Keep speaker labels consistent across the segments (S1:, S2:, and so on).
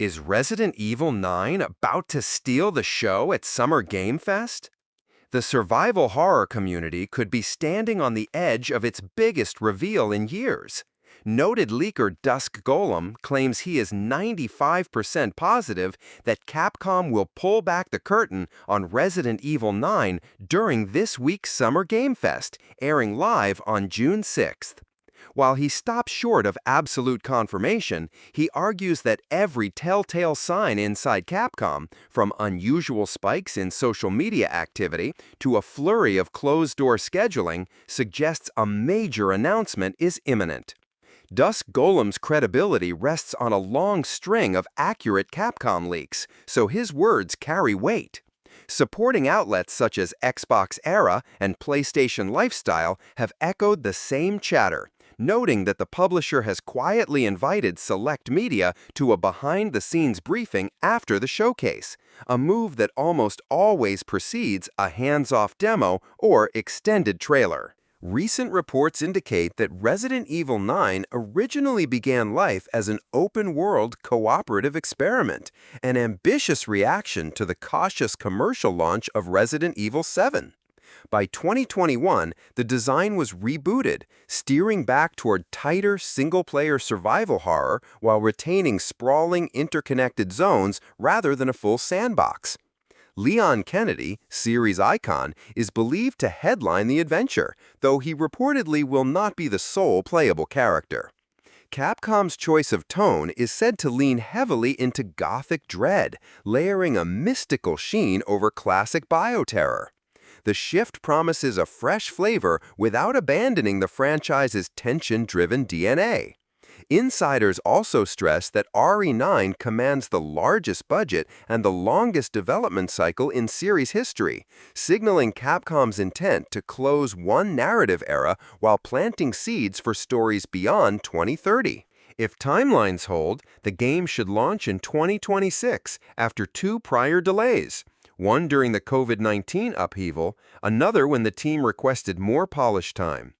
S1: Is Resident Evil 9 about to steal the show at Summer Game Fest? The survival horror community could be standing on the edge of its biggest reveal in years. Noted leaker Dusk Golem claims he is 95% positive that Capcom will pull back the curtain on Resident Evil 9 during this week's Summer Game Fest, airing live on June 6th. While he stops short of absolute confirmation, he argues that every telltale sign inside Capcom, from unusual spikes in social media activity to a flurry of closed-door scheduling, suggests a major announcement is imminent. Dusk Golem's credibility rests on a long string of accurate Capcom leaks, so his words carry weight. Supporting outlets such as Xbox Era and PlayStation Lifestyle have echoed the same chatter, noting that the publisher has quietly invited select media to a behind-the-scenes briefing after the showcase, a move that almost always precedes a hands-off demo or extended trailer. Recent reports indicate that Resident Evil 9 originally began life as an open-world cooperative experiment, an ambitious reaction to the cautious commercial launch of Resident Evil 7. By 2021, the design was rebooted, steering back toward tighter single-player survival horror while retaining sprawling, interconnected zones rather than a full sandbox. Leon Kennedy, series icon, is believed to headline the adventure, though he reportedly will not be the sole playable character. Capcom's choice of tone is said to lean heavily into gothic dread, layering a mystical sheen over classic bioterror. The shift promises a fresh flavor without abandoning the franchise's tension-driven DNA. Insiders also stress that RE9 commands the largest budget and the longest development cycle in series history, signaling Capcom's intent to close one narrative era while planting seeds for stories beyond 2030. If timelines hold, the game should launch in 2026 after two prior delays. One during the COVID-19 upheaval, another when the team requested more polish time.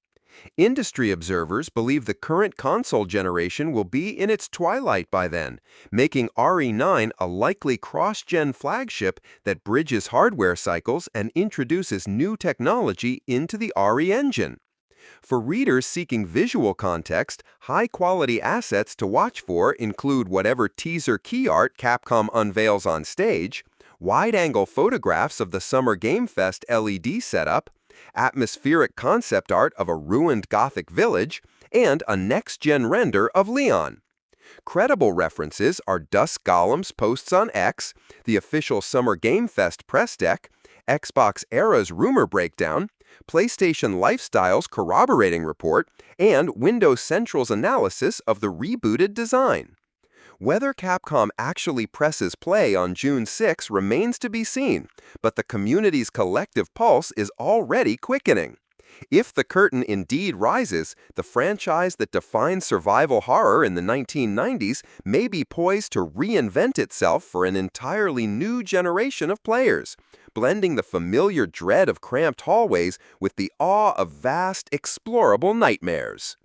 S1: Industry observers believe the current console generation will be in its twilight by then, making RE9 a likely cross-gen flagship that bridges hardware cycles and introduces new technology into the RE engine. For readers seeking visual context, high-quality assets to watch for include whatever teaser key art Capcom unveils on stage, wide-angle photographs of the Summer Game Fest LED setup, atmospheric concept art of a ruined Gothic village, and a next-gen render of Leon. Credible references are Dusk Golem's posts on X, the official Summer Game Fest press deck, Xbox Era's rumor breakdown, PlayStation Lifestyle's corroborating report, and Windows Central's analysis of the rebooted design. Whether Capcom actually presses play on June 6 remains to be seen, but the community's collective pulse is already quickening. If the curtain indeed rises, the franchise that defined survival horror in the 1990s may be poised to reinvent itself for an entirely new generation of players, blending the familiar dread of cramped hallways with the awe of vast, explorable nightmares.